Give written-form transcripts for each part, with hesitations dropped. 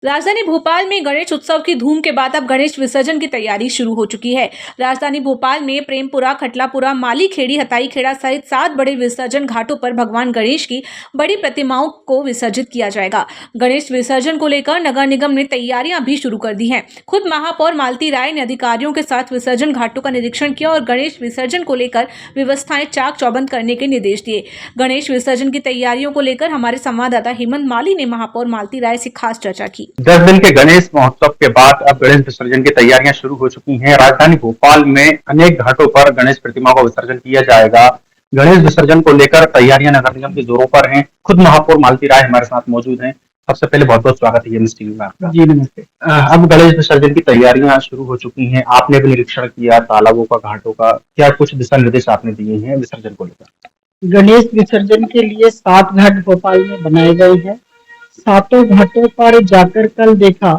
राजधानी भोपाल में गणेश उत्सव की धूम के बाद अब गणेश विसर्जन की तैयारी शुरू हो चुकी है। राजधानी भोपाल में प्रेमपुरा, खटलापुरा, माली खेड़ी, हताई खेड़ा सहित 7 बड़े विसर्जन घाटों पर भगवान गणेश की बड़ी प्रतिमाओं को विसर्जित किया जाएगा। गणेश विसर्जन को लेकर नगर निगम ने तैयारियां भी शुरू कर दी हैं। खुद महापौर मालती राय ने अधिकारियों के साथ विसर्जन घाटों का निरीक्षण किया और गणेश विसर्जन को लेकर व्यवस्थाएं चाक चौबंद करने के निर्देश दिए। गणेश विसर्जन की तैयारियों को लेकर हमारे संवाददाता हेमंत माली ने महापौर मालती राय से खास चर्चा की। 10 दिन के गणेश महोत्सव के बाद अब गणेश विसर्जन की तैयारियां शुरू हो चुकी हैं। राजधानी भोपाल में अनेक घाटों पर गणेश प्रतिमा का विसर्जन किया जाएगा। गणेश विसर्जन को लेकर तैयारियां नगर निगम के जोरों पर हैं। खुद महापौर मालती राय हमारे साथ मौजूद हैं। सबसे पहले बहुत बहुत स्वागत है एमएस टीवी में आपका। जी नमस्ते। अब गणेश विसर्जन की तैयारियां शुरू हो चुकी हैं। आपने भी निरीक्षण किया तालाबों का, घाटों का, क्या कुछ दिशा निर्देश आपने दिए हैं विसर्जन को लेकर? गणेश विसर्जन के लिए 7 घाट भोपाल में बनाए गए हैं। 7 घाटों पर जाकर कल देखा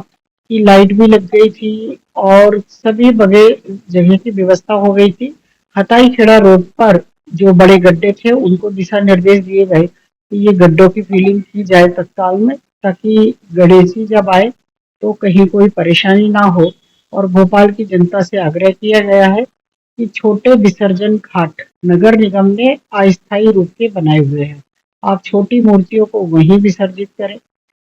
कि लाइट भी लग गई थी और सभी जगह की व्यवस्था हो गई थी। हताई खेड़ा रोड पर जो बड़े गड्ढे थे उनको दिशा निर्देश दिए गए कि ये गड्ढों की फिलिंग की जाए तत्काल में, ताकि गणेश जी जब आए तो कहीं कोई परेशानी ना हो। और भोपाल की जनता से आग्रह किया गया है कि छोटे विसर्जन घाट नगर निगम ने अस्थायी रूप के बनाए हुए हैं। आप छोटी मूर्तियों को वहीं विसर्जित करें।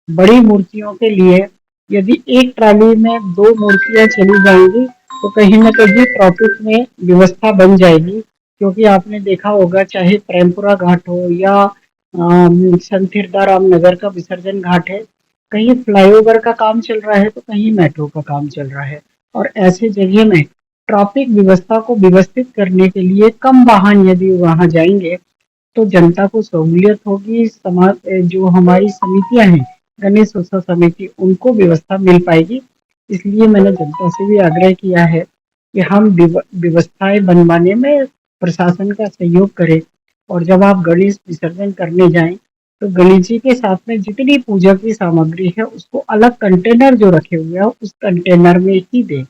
बड़ी मूर्तियों के लिए यदि एक ट्राली में 2 मूर्तियां चली जाएंगी तो कहीं न कहीं ट्रैफिक में व्यवस्था बन जाएगी, क्योंकि आपने देखा होगा चाहे प्रेमपुरा घाट हो या संत हिरदाराम नगर का विसर्जन घाट है, कहीं फ्लाईओवर का काम चल रहा है तो कहीं मेट्रो का काम चल रहा है। और ऐसे जगह में ट्रैफिक व्यवस्था को व्यवस्थित करने के लिए कम वाहन यदि वहां जाएंगे तो जनता को सहूलियत होगी। समाज जो हमारी समितियां हैं, गणेश उत्सव समिति, उनको व्यवस्था मिल पाएगी। इसलिए मैंने जनता से भी आग्रह किया है कि हम व्यवस्थाएं बनवाने में प्रशासन का सहयोग करें। और जब आप गणेश विसर्जन करने जाएं तो गणेश जी के साथ में जितनी पूजा की सामग्री है उसको अलग कंटेनर जो रखे हुए हैं उस कंटेनर में ही दें,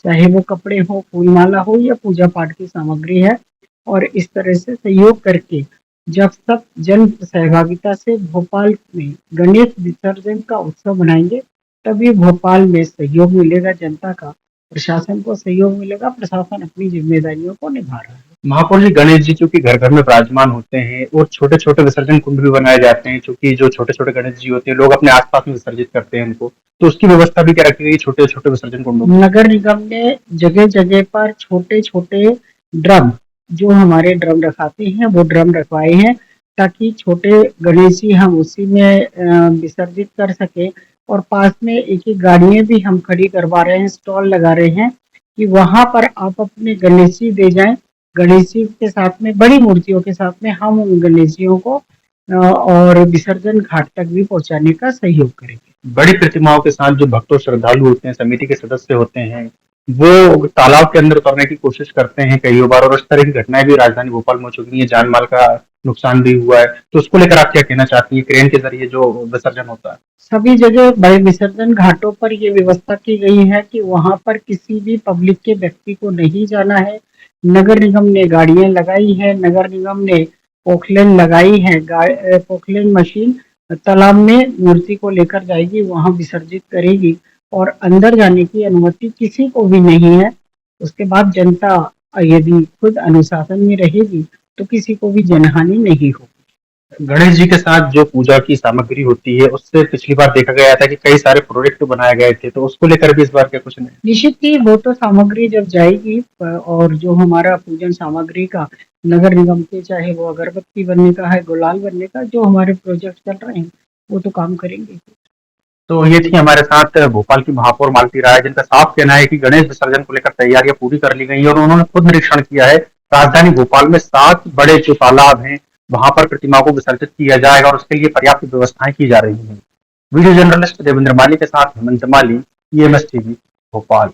चाहे वो कपड़े हो, फूलमाला हो या पूजा पाठ की सामग्री है। और इस तरह से सहयोग करके जब सब जन सहभागिता से भोपाल में गणेश विसर्जन का उत्सव मनाएंगे तभी भोपाल में सहयोग मिलेगा जनता का, प्रशासन को सहयोग मिलेगा। प्रशासन अपनी जिम्मेदारियों को निभा रहा है। महापौर जी, गणेश जी चूंकि घर घर में विराजमान होते हैं और छोटे छोटे विसर्जन कुंड भी बनाए जाते हैं, क्योंकि जो छोटे छोटे गणेश जी होते हैं लोग अपने आसपास में विसर्जित करते हैं उनको, तो उसकी व्यवस्था भी क्या रखी गई छोटे छोटे विसर्जन कुंडों में? नगर निगम ने जगह जगह पर छोटे छोटे ड्रम, जो हमारे ड्रम रखाते हैं वो ड्रम रखवाए हैं, ताकि छोटे गणेश जी हम उसी में विसर्जित कर सके। और पास में एक एक गाड़ियां भी हम खड़ी करवा रहे हैं, स्टॉल लगा रहे हैं कि वहां पर आप अपने गणेश जी दे जाएं। गणेश जी के साथ में बड़ी मूर्तियों के साथ में हम उन गणेश जियों को और विसर्जन घाट तक भी पहुंचाने का सहयोग करेंगे। बड़ी प्रतिमाओं के साथ जो भक्तों श्रद्धालु होते हैं, समिति के सदस्य होते हैं, वो तालाब के अंदर उतरने की कोशिश करते हैं कई बार, और उस तरह की घटनाएं भी राजधानी भोपाल में हो चुकी है, जान माल का नुकसान भी हुआ है। तो उसको लेकर आप क्या कहना चाहती है? क्रेन के जरिए जो विसर्जन होता है, सभी जगह बड़े विसर्जन घाटों पर ये व्यवस्था की गई है कि वहां पर किसी भी पब्लिक के व्यक्ति को नहीं जाना है। नगर निगम ने गाड़ियां लगाई है, नगर निगम ने पोखलेन लगाई है, पोखलेन मशीन तालाब में मूर्ति को लेकर जाएगी, वहां विसर्जित करेगी और अंदर जाने की अनुमति किसी को भी नहीं है। उसके बाद जनता यदि खुद अनुशासन में रहेगी तो किसी को भी जनहानि नहीं होगी। गणेश जी के साथ जो पूजा की सामग्री होती है उससे पिछली बार देखा गया था कि कई सारे प्रोडक्ट बनाए गए थे, तो उसको लेकर भी इस बार क्या कुछ नहीं? निश्चित ही वो तो सामग्री जब जाएगी और जो हमारा पूजन सामग्री का नगर निगम के, चाहे वो अगरबत्ती बनने का है, गुलाल बनने का, जो हमारे प्रोजेक्ट चल रहे हैं वो तो काम करेंगे। तो ये थी हमारे साथ भोपाल की महापौर मालती राय, जिनका साफ कहना है कि गणेश विसर्जन को लेकर तैयारियां पूरी कर ली गई हैं और उन्होंने खुद निरीक्षण किया है। राजधानी भोपाल में 7 बड़े जो तालाब हैं वहां पर प्रतिमा को विसर्जित किया जाएगा और उसके लिए पर्याप्त व्यवस्थाएं की जा रही हैं। वीडियो जर्नलिस्ट देवेंद्र माली के साथ हेमंत माली, ईएमएस टीवी भोपाल।